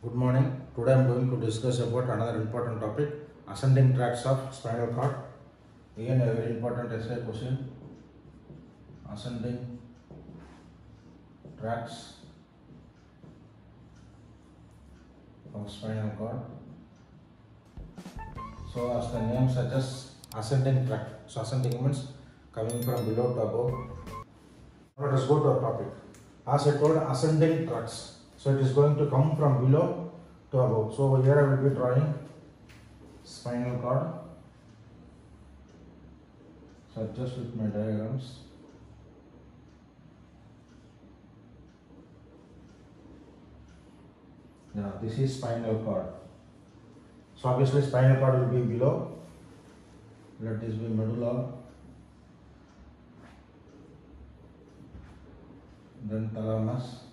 Good morning. Today I am going to discuss about another important topic, ascending tracts of spinal cord. Again a very important essay question, ascending tracts of spinal cord. So as the name suggests, ascending tract. So ascending means coming from below to above. Now let us go to our topic. As I told, ascending tracts. So it is going to come from below to above. So over here I will be drawing spinal cord. So just with my diagrams. Yeah, this is spinal cord. So obviously spinal cord will be below. Let this be medulla. Then thalamus.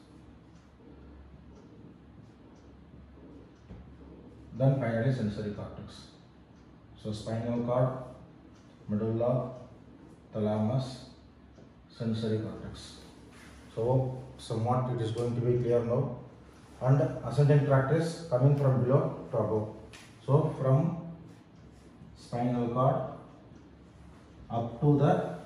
Then finally sensory cortex. So spinal cord, medulla, thalamus, sensory cortex. So somewhat it is going to be clear now. And ascending tract is coming from below to above. So from spinal cord up to the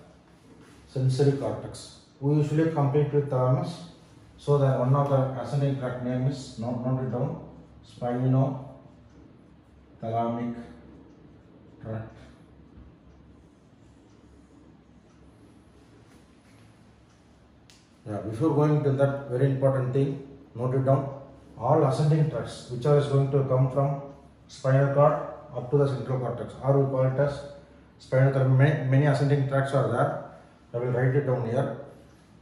sensory cortex. We usually complete with thalamus. So that one of the ascending tract name is note it down, spinothalamic tract. Yeah, before going to that very important thing, note it down. All ascending tracts, which are going to come from spinal cord up to the central cortex, or we call it as spinal cord. Many ascending tracts are there. I will write it down here.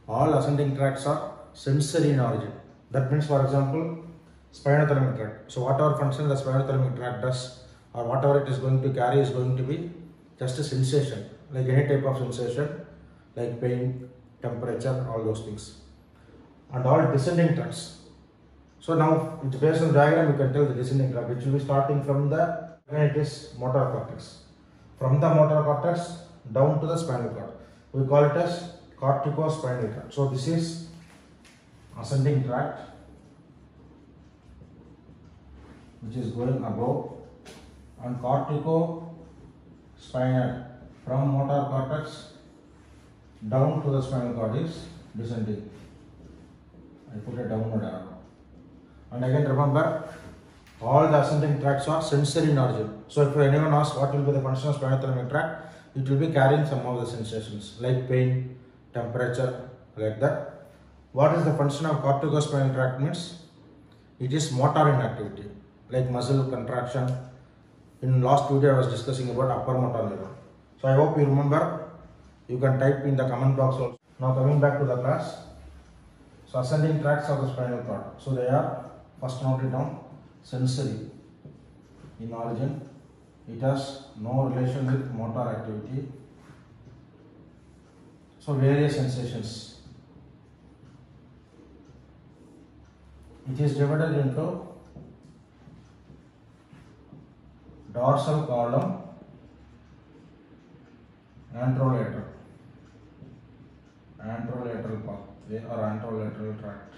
All ascending tracts are sensory in origin. That means, for example, spinothalamic tract. So whatever function the spinothalamic tract does, or whatever it is going to carry, is going to be just a sensation, like any type of sensation, like pain, temperature, all those things. And all descending tracts. So now, it's based on the diagram, you can tell the descending tract, which will be starting from the, when it is motor cortex. From the motor cortex down to the spinal cord. We call it as corticospinal tract. So this is ascending tract, which is going above, and corticospinal from motor cortex down to the spinal cord is descending. I put a downward arrow. And again remember, all the ascending tracts are sensory in origin. So if anyone asks what will be the function of spinothalamic tract, it will be carrying some of the sensations like pain, temperature, like that. What is the function of corticospinal tract means? It is motor in activity, like muscle contraction. In last video I was discussing about upper motor neuron. So I hope you remember. You can type in the comment box also. Now coming back to the class. So ascending tracts of the spinal cord. So they are, first note it down, sensory in origin. It has no relation with motor activity. So various sensations. It is divided into dorsal column, anterolateral pathway or anterolateral tract.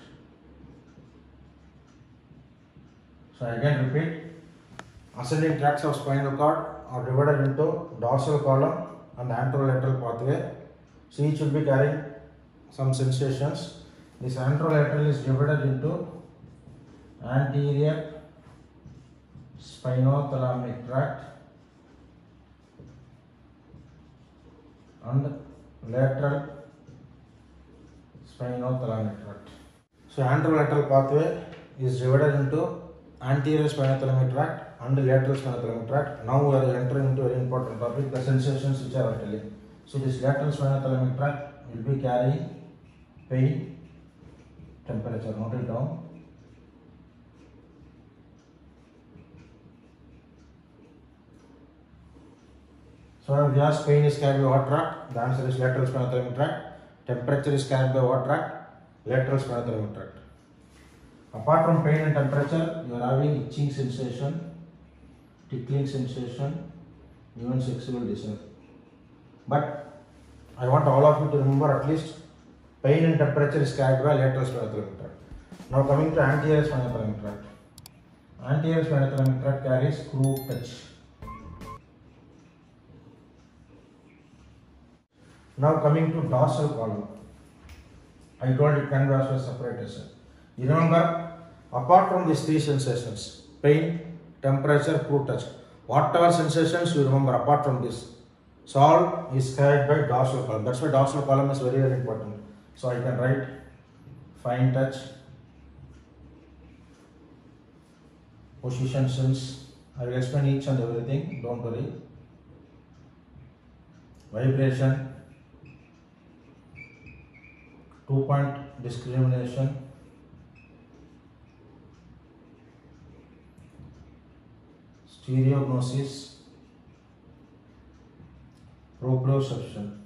So again repeat, ascending tracts of spinal cord are divided into dorsal column and anterolateral pathway. So each will be carrying some sensations. This anterolateral is divided into anterior spinothalamic tract and lateral spinothalamic tract. So anterolateral pathway is divided into anterior spinothalamic tract and lateral spinothalamic tract. Now we are entering into a very important topic, the sensations which I am telling. So this lateral spinothalamic tract will be carrying pain, temperature. Note it down. So if you ask pain is carried by what tract, the answer is lateral spinothalamic tract. Temperature is carried by what tract? Lateral spinothalamic tract. Apart from pain and temperature, you are having itching sensation, tickling sensation, even sexual desire. But I want all of you to remember at least pain and temperature is carried by lateral spinothalamic tract. Now coming to anterior spinothalamic tract. Anterior spinothalamic tract carries crude touch. Now coming to dorsal column. I told it can be also separated. You remember, apart from these three sensations, pain, temperature, crude touch, whatever sensations you remember apart from this, so all is carried by dorsal column. That's why dorsal column is very, very important. So I can write fine touch, position sense. I will explain each and everything, don't worry. Vibration, 2-point discrimination, stereognosis, proprioception.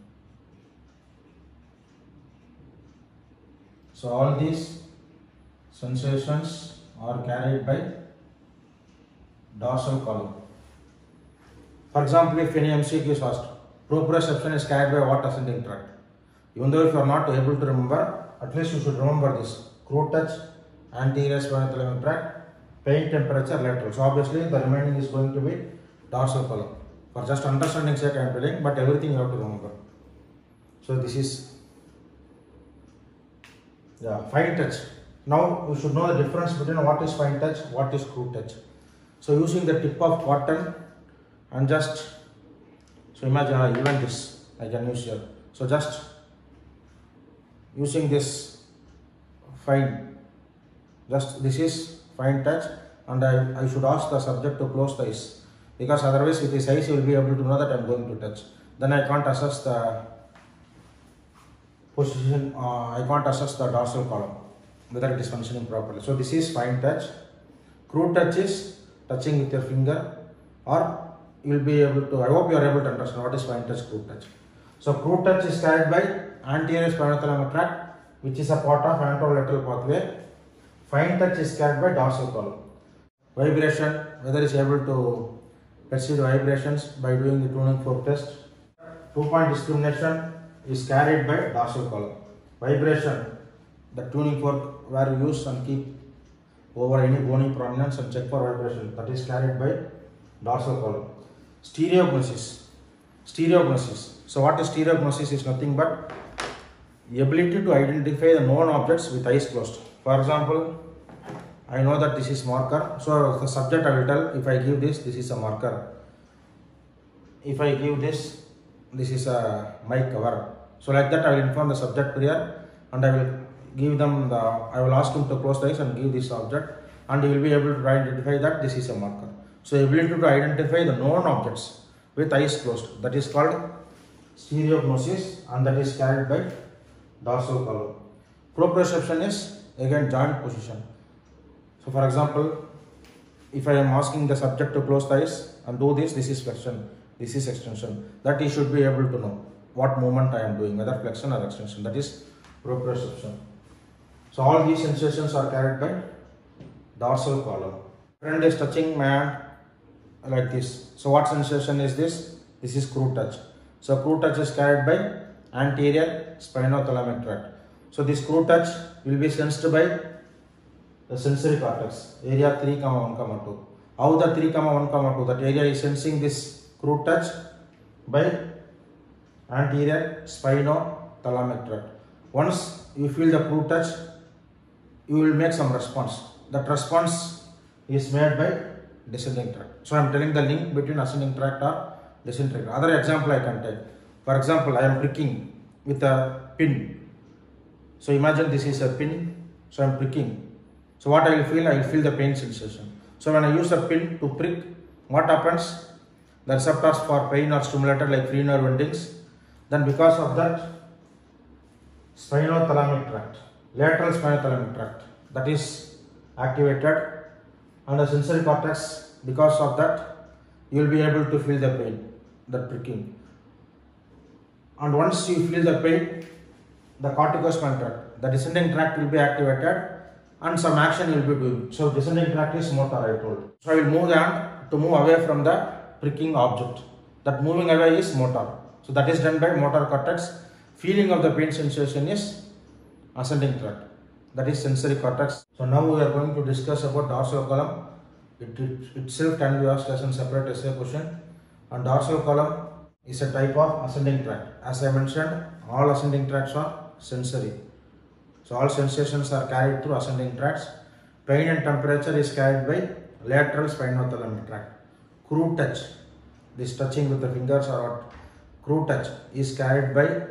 So all these sensations are carried by dorsal column. For example, if any MCQ is asked, proprioception is carried by what ascending tract? Even though if you are not able to remember, at least you should remember this: crude touch, anterior spinothalamic tract, pain, temperature, lateral. So obviously the remaining is going to be dorsal column. For just understanding sake I am telling, but everything you have to remember. So this is fine touch. Now you should know the difference between what is fine touch, what is crude touch. So using the tip of cotton and just, so imagine even this I can use here. So just using this fine, just this is fine touch, and I should ask the subject to close the eyes, because otherwise with his eyes you will be able to know that I am going to touch. Then I can't assess the position, I can't assess the dorsal column, whether it is functioning properly. So this is fine touch. Crude touch is touching with your finger, or you will be able to, I hope you are able to understand what is fine touch, crude touch. So crude touch is carried by anterior spinothalamic tract, which is a part of anterolateral pathway. Fine touch is carried by dorsal column. Vibration, whether is able to perceive the vibrations by doing the tuning fork test. 2-point discrimination is carried by dorsal column. Vibration, the tuning fork where you use and keep over any bony prominence and check for vibration, that is carried by dorsal column. Stereognosis. So what is stereognosis is nothing but the ability to identify the known objects with eyes closed. For example, I know that this is marker, so the subject I will tell, if I give this is a marker. If I give this is a mic cover. So like that I will inform the subject prior, and I will give them I will ask him to close the eyes and give this object, and he will be able to identify that this is a marker. So ability to identify the known objects with eyes closed, that is called stereognosis, and that is carried by dorsal column. Proprioception is again joint position. So for example, if I am asking the subject to close the eyes and do this is flexion, this is extension, that he should be able to know what movement I am doing, whether flexion or extension, that is proprioception. So all these sensations are carried by dorsal column. Friend is touching my hand like this. So what sensation is this? This is crude touch. So crude touch is carried by anterior spinothalamic tract. So this crude touch will be sensed by the sensory cortex, area 3, 1, 2. How the 3, 1, 2, that area is sensing this crude touch by anterior spinothalamic tract. Once you feel the crude touch, you will make some response. That response is made by descending tract. So I am telling the link between ascending tract or descending tract. Other example I can take. For example, I am pricking with a pin. So imagine this is a pin. So I am pricking. So what I will feel the pain sensation. So when I use a pin to prick, what happens? The receptors for pain are stimulated like free nerve endings. Then because of that, spinothalamic tract, lateral spinothalamic tract, that is activated, and the sensory cortex, because of that, you will be able to feel the pain, that pricking. And once you feel the pain, the corticospinal tract, the descending tract will be activated, and some action you will be doing. So descending tract is motor, I told. So I will move the hand to move away from the pricking object. That moving away is motor. So that is done by motor cortex. Feeling of the pain sensation is ascending tract. That is sensory cortex. So now we are going to discuss about dorsal column. itself can be asked as a separate essay question. And dorsal column is a type of ascending tract. As I mentioned, all ascending tracts are sensory. So all sensations are carried through ascending tracts. Pain and temperature is carried by lateral spinothalamic tract. Crude touch, this touching with the fingers or what? Crude touch is carried by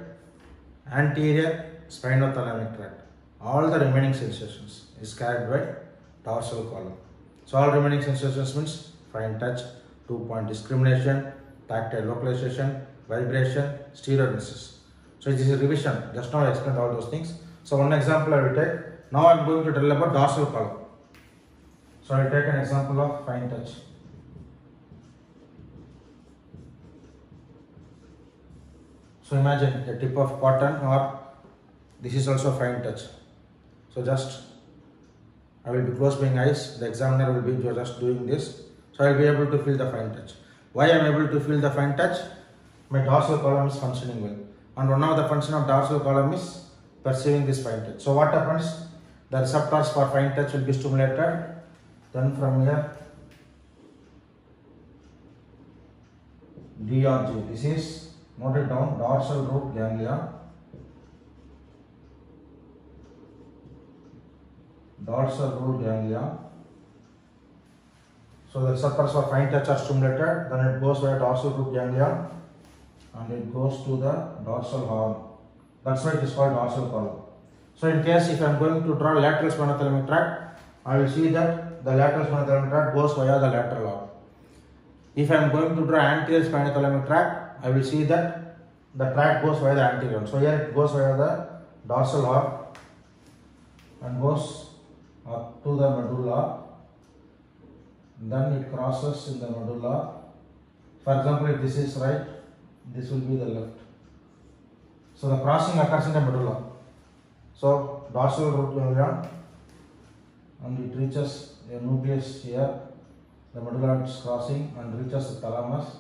anterior spinothalamic tract. All the remaining sensations is carried by dorsal column. So all remaining sensations means fine touch, 2-point discrimination, tactile localization, vibration, stereogenesis. So this is revision. Just now I explained all those things. So one example I will take. Now I am going to tell about dorsal column. So I will take an example of fine touch. So imagine a tip of cotton, or this is also fine touch. So just I will be closing my eyes. The examiner will be just doing this. So I will be able to feel the fine touch. Why I am able to feel the fine touch? My dorsal column is functioning well. And one of the function of dorsal column is perceiving this fine touch. So what happens? The receptors for fine touch will be stimulated. Then from here, DRG. This is, note it down, dorsal root ganglia. Dorsal root ganglia. So the receptors for fine touch are stimulated, then it goes via dorsal root ganglia and it goes to the dorsal horn. That's why it is called dorsal column. So in case if I am going to draw lateral spinothalamic tract, I will see that the lateral spinothalamic tract goes via the lateral horn. If I am going to draw anterior spinothalamic tract, I will see that the tract goes via the anterior horn. So here it goes via the dorsal horn and goes up to the medulla. Then it crosses in the medulla. For example, if this is right, this will be the left. So the crossing occurs in the medulla. So dorsal root ganglia, and it reaches a nucleus here. The medulla is crossing and reaches the thalamus,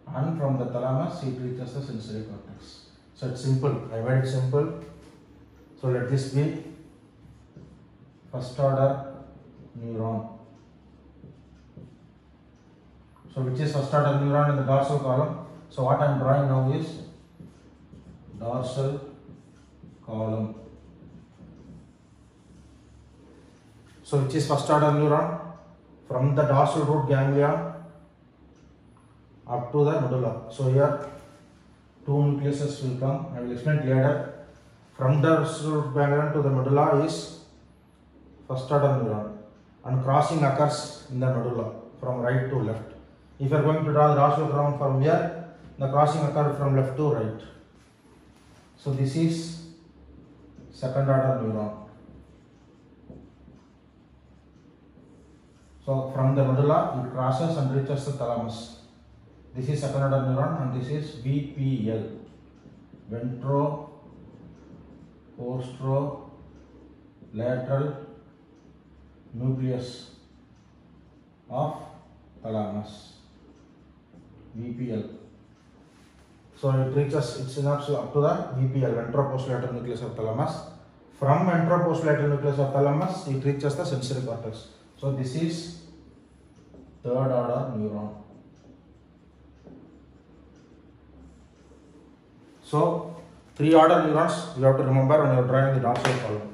and from the thalamus it reaches the sensory cortex. So it's simple. I made it simple. So let this be first order neuron. So which is first order neuron in the dorsal column. So what I am drawing now is dorsal column. So which is first order neuron? From the dorsal root ganglia up to the medulla. So here two nucleuses will come. I will explain later. From the dorsal root ganglia to the medulla is first order neuron, and crossing occurs in the medulla from right to left. If you are going to draw the dorsal column from here, the crossing occurs from left to right. So this is second order neuron. So from the medulla it crosses and reaches the thalamus. This is second order neuron, and this is VPL, ventro-posterolateral nucleus of thalamus. VPL. So it reaches its synapse up to the VPL, ventro-posterolateral nucleus of thalamus. From ventro-posterolateral nucleus of thalamus, it reaches the sensory cortex. So this is third order neuron. So three order neurons you have to remember when you are drawing the dorsal column.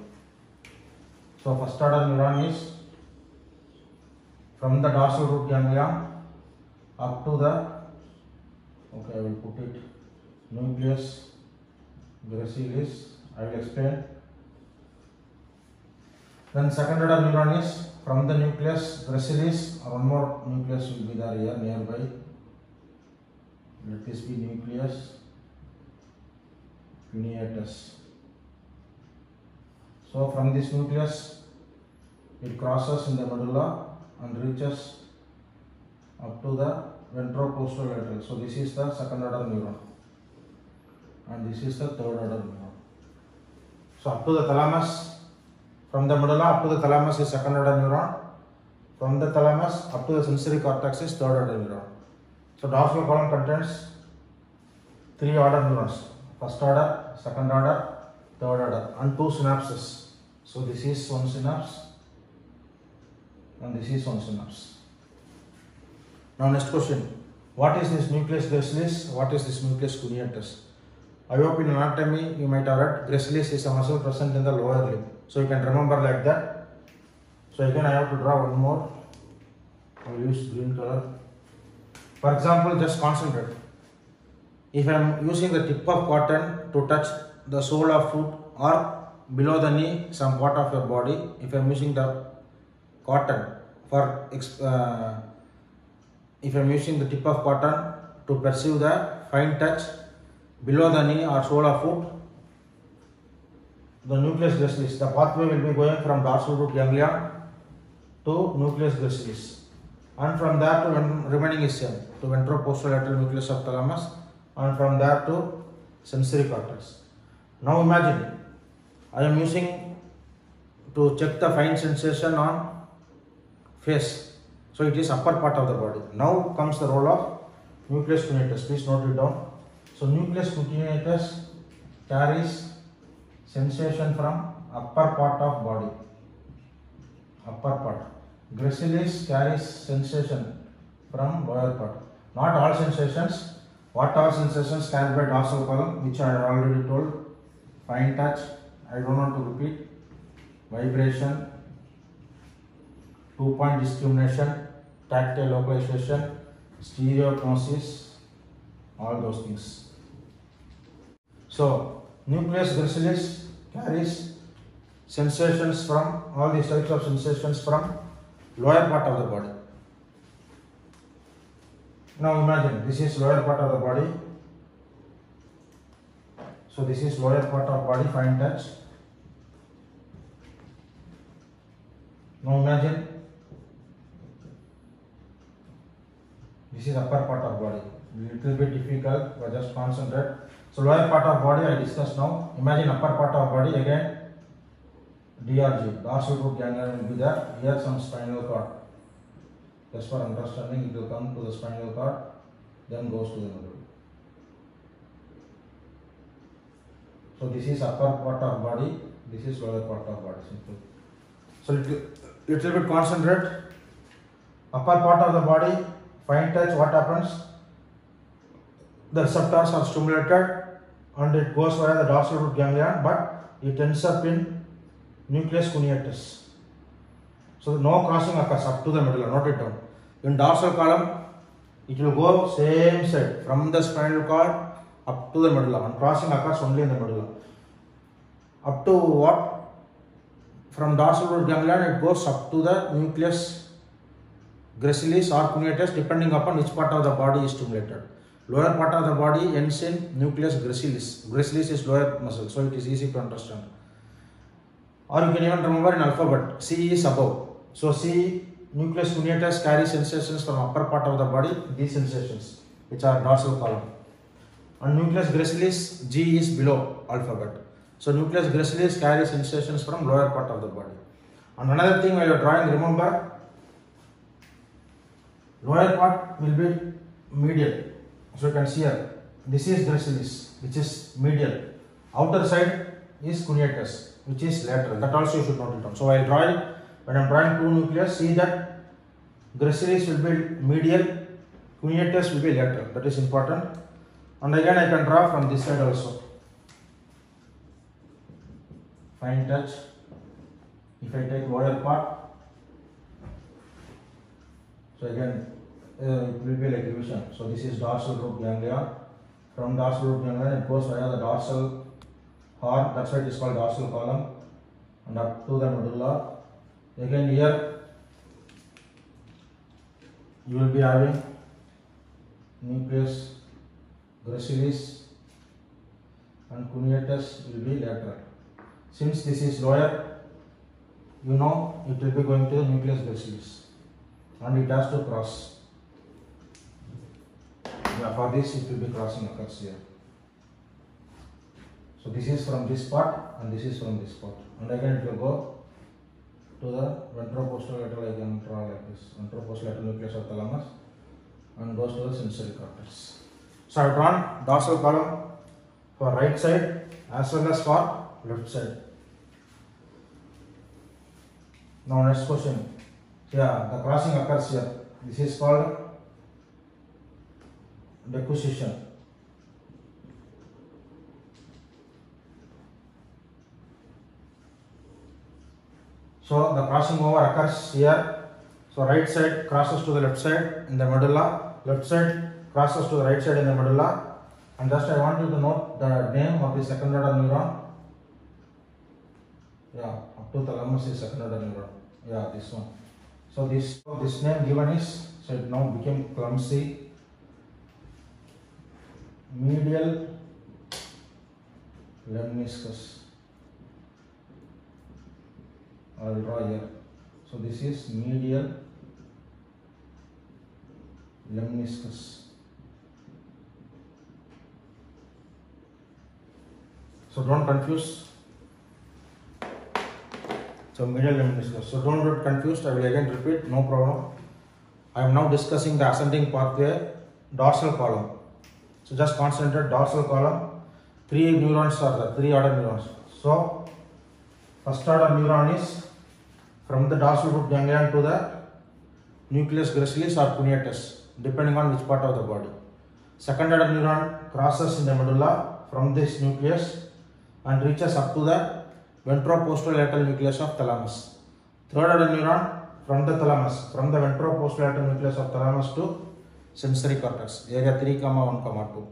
So first order neuron is from the dorsal root ganglia up to the, okay, I will put it, nucleus gracilis. I will explain. Then second order neuron is from the nucleus gracilis, or one more nucleus will be there here nearby. Let this be nucleus cuneatus. So from this nucleus it crosses in the medulla and reaches up to the ventro-posterolateral. So this is the second order neuron, and this is the third order neuron. So up to the thalamus, from the medulla up to the thalamus is second order neuron. From the thalamus up to the sensory cortex is third order neuron. So dorsal column contains three order neurons: first order, second order, third order, and two synapses. So this is one synapse and this is one synapse. Now next question. What is this nucleus gracilis? What is this nucleus cuneatus? I hope in anatomy you might have read gracilis is a muscle present in the lower limb. So you can remember like that. So again I have to draw one more. I will use green color. For example, just concentrate. If I am using the tip of cotton to touch the sole of foot or below the knee some part of your body, if I am using the cotton for if I am using the tip of cotton to perceive the fine touch below the knee or sole of foot, the nucleus gracilis, the pathway will be going from dorsal root ganglia to nucleus gracilis, and from there to remaining is same to ventroposterolateral nucleus of thalamus, and from there to sensory cortex. Now imagine I am using to check the fine sensation on face, so it is upper part of the body. Now comes the role of nucleus cuneatus. Please note it down. So nucleus cuneatus carries sensation from upper part of body. Upper part. Gracilis carries sensation from lower part. Not all sensations. What are sensations carried by dorsal column, which I have already told. Fine touch, I don't want to repeat. Vibration, 2-point discrimination, tactile localization, stereognosis, all those things. So nucleus gracilis carries sensations from all these types of sensations from lower part of the body. Now imagine this is lower part of the body. So this is lower part of body, fine touch. Now imagine this is upper part of body. Little bit difficult, but just concentrate. So lower part of body I discussed now. Imagine upper part of body again. DRG, dorsal root ganglion will be there. Here some spinal cord. Just for understanding, it will come to the spinal cord, then goes to the middle. So this is upper part of body, this is lower part of body. Simple. So little bit concentrate. Upper part of the body, fine touch, what happens? The receptors are stimulated and it goes via the dorsal root ganglion, but it ends up in nucleus cuneatus. So no crossing occurs up to the medulla, note it down. In dorsal column, it will go same side from the spinal cord up to the medulla, and crossing occurs only in the medulla. Up to what? From dorsal root ganglion, it goes up to the nucleus gracilis or cuneatus, depending upon which part of the body is stimulated. Lower part of the body ends in nucleus gracilis. Gracilis is lower muscle, so it is easy to understand. Or you can even remember in alphabet, C is above. So C, nucleus cuneatus carries sensations from upper part of the body, these sensations, which are dorsal column. And nucleus gracilis, G is below alphabet. So nucleus gracilis carries sensations from lower part of the body. And another thing while you are drawing, remember, lower part will be medial. So you can see here, this is gracilis, which is medial. Outer side is cuneatus, which is lateral. That also you should note it down. So while drawing, when I am drawing two nucleus, see that gracilis will be medial, cuneatus will be lateral. That is important. And again I can draw from this side also. Fine touch. If I take lower part, so again it will be like division. So this is dorsal root ganglion. From dorsal root ganglion it goes via the dorsal horn. That's why it is called dorsal column, and up to the medulla. Again here you will be having nucleus gracilis and cuneatus will be lateral. Since this is lower, you know it will be going to the nucleus gracilis and it has to cross. Yeah, for this it will be crossing occurs here. So this is from this part and this is from this part, and again it will go to the ventroposterolateral. I can draw like this, ventroposterolateral nucleus of thalamus, and goes to the sensory cortex. So I have drawn dorsal column for right side as well as for left side. Now next question. Yeah, the crossing occurs here. This is called decussation. So the crossing over occurs here. So right side crosses to the left side in the medulla, left side crosses to the right side in the medulla, and just I want you to note the name of the second order neuron. Yeah, up to thalamus is second order neuron. Yeah, this one. So this name given is, so it now became clumsy. Medial lemniscus. I will draw here. So this is medial lemniscus. So don't confuse. So medial lemniscus. So don't get confused. I will again repeat. No problem. I am now discussing the ascending pathway, dorsal column. So just concentrate dorsal column. Three neurons are there. Three order neurons. So first order neuron is from the dorsal root ganglion to the nucleus gracilis or cuneatus, depending on which part of the body. Second order neuron crosses in the medulla from this nucleus and reaches up to the ventroposterolateral nucleus of thalamus. Third order neuron from the thalamus, from the ventroposterolateral nucleus of thalamus to sensory cortex, area 3, 1, 2,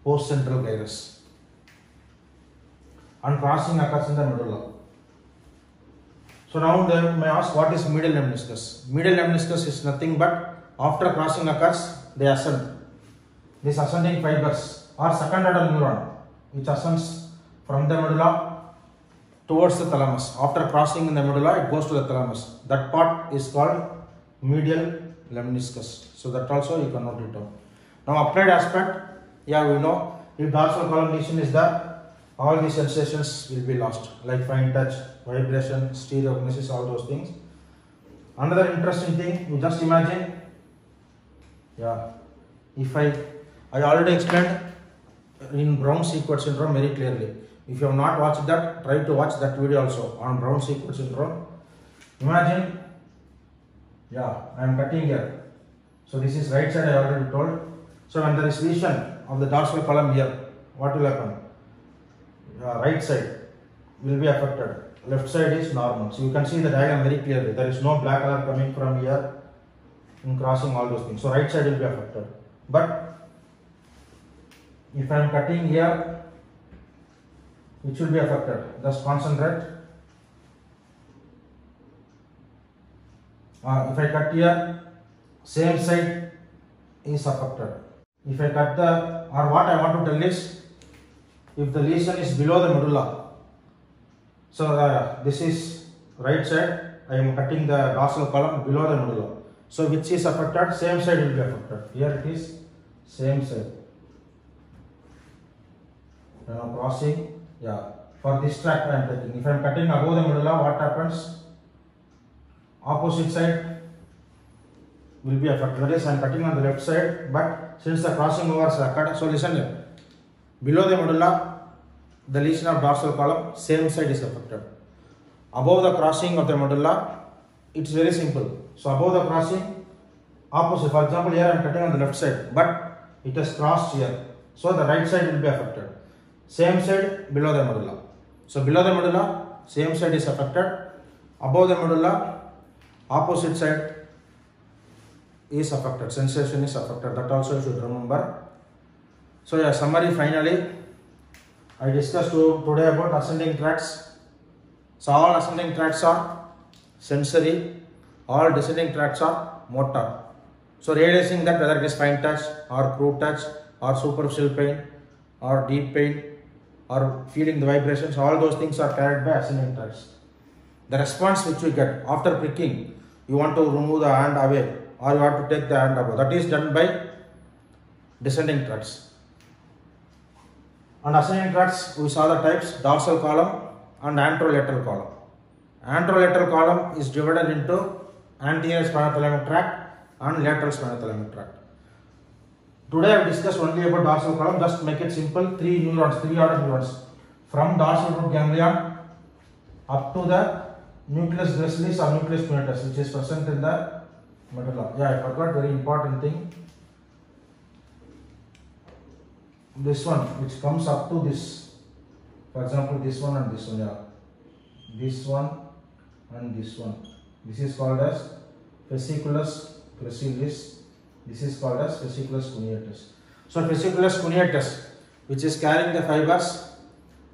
post central gyrus, and crossing occurs in the medulla. So now they may ask, what is medial lemniscus? Medial lemniscus is nothing but after crossing occurs, they ascend. These ascending fibers are second order neuron which ascends from the medulla towards the thalamus. After crossing in the medulla, it goes to the thalamus. That part is called medial lemniscus. So that also you can note it down. Now applied aspect, yeah, we know if dorsal column lesion is there, all these sensations will be lost, like fine touch, vibration, stereognosis, all those things. Another interesting thing, you just imagine, yeah, if I already explained in Brown-Sequard syndrome very clearly. If you have not watched that, try to watch that video also on Brown-Sequard syndrome. Imagine, yeah, I am cutting here. So this is right side, I already told. So when there is lesion of the dorsal column here, what will happen? Right side will be affected. Left side is normal. So you can see the diagram very clearly. There is no black color coming from here in crossing all those things. So right side will be affected. But if I am cutting here, which will be affected? Just concentrate. If I cut here, same side is affected. If I cut the, or what I want to tell is, if the lesion is below the medulla, so this is right side, I am cutting the dorsal column below the medulla. So which is affected? Same side will be affected. Here it is, same side. Now crossing, yeah. For this tract I am taking. If I am cutting above the medulla, what happens? Opposite side will be affected. That is, I am cutting on the left side, but since the crossing over has occurred, so listen here. Below the medulla, the lesion of dorsal column, same side is affected. Above the crossing of the medulla, it's very simple. So above the crossing, opposite. For example, here I am cutting on the left side, but it has crossed here. So the right side will be affected. Same side below the medulla. So below the medulla, same side is affected. Above the medulla, opposite side is affected. Sensation is affected. That also you should remember. So yeah, summary finally, I discussed today about ascending tracts. So all ascending tracts are sensory, all descending tracts are motor. So realizing that whether it is fine touch or crude touch or superficial pain or deep pain or feeling the vibrations, all those things are carried by ascending tracts. The response which we get after pricking, you want to remove the hand away or you have to take the hand above, that is done by descending tracts. And ascending tracts, we saw the types: dorsal column and anterolateral column. Anterolateral column is divided into anterior spinothalamic tract and lateral spinothalamic tract. Today I have discussed only about dorsal column. Just make it simple. Three neurons, three order neurons, from dorsal root ganglion up to the nucleus gracilis or nucleus cuneatus, which is present in the medulla. Yeah, I forgot very important thing. this one which comes up to this, for example this one and this one, yeah, this one and this one, this is called as fasciculus gracilis, this is called as fasciculus cuneatus. So fasciculus cuneatus, which is carrying the fibers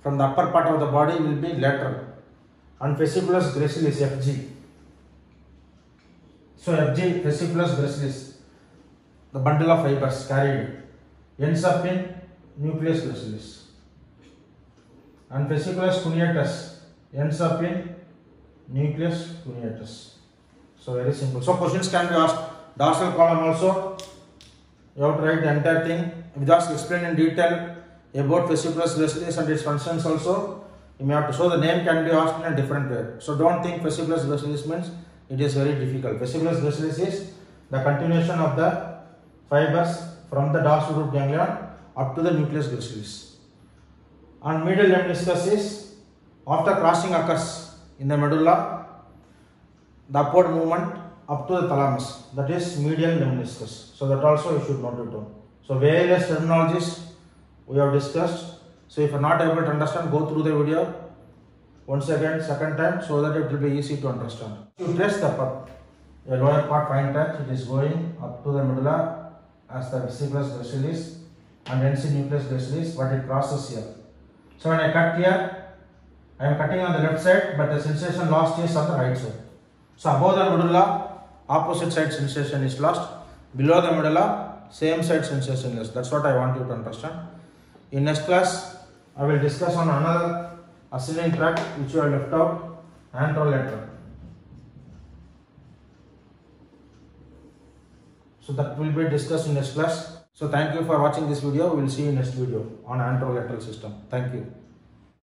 from the upper part of the body, will be lateral, and fasciculus gracilis, FG. So FG, fasciculus gracilis, the bundle of fibers carried, ends up in nucleus gracilis, and fasciculus cuneatus ends up in nucleus cuneatus. So very simple. So questions can be asked. Dorsal column also, you have to write the entire thing. We just explain in detail about fasciculus gracilis and its functions also. You may have to, so the name can be asked in a different way. So don't think fasciculus gracilis means it is very difficult. Fasciculus gracilis is the continuation of the fibers from the dorsal root ganglion up to the nucleus gracilis. And medial lemniscus is after crossing occurs in the medulla, the upward movement up to the thalamus, that is medial lemniscus. So that also you should note it down. So various terminologies we have discussed. So if you are not able to understand, go through the video once again, second time, so that it will be easy to understand. You trace the path, a lower part fine touch, it is going up to the medulla as the fasciculus gracilis and ends in nucleus gracilis, but it crosses here. So when I cut here, I am cutting on the left side, but the sensation lost is on the right side. So above the medulla, opposite side sensation is lost. Below the medulla, same side sensation is. That's what I want you to understand. In next class, I will discuss on another ascending tract which you have left out, anterolateral. So that will be discussed in next class. So thank you for watching this video. We will see you in next video on anterolateral system. Thank you.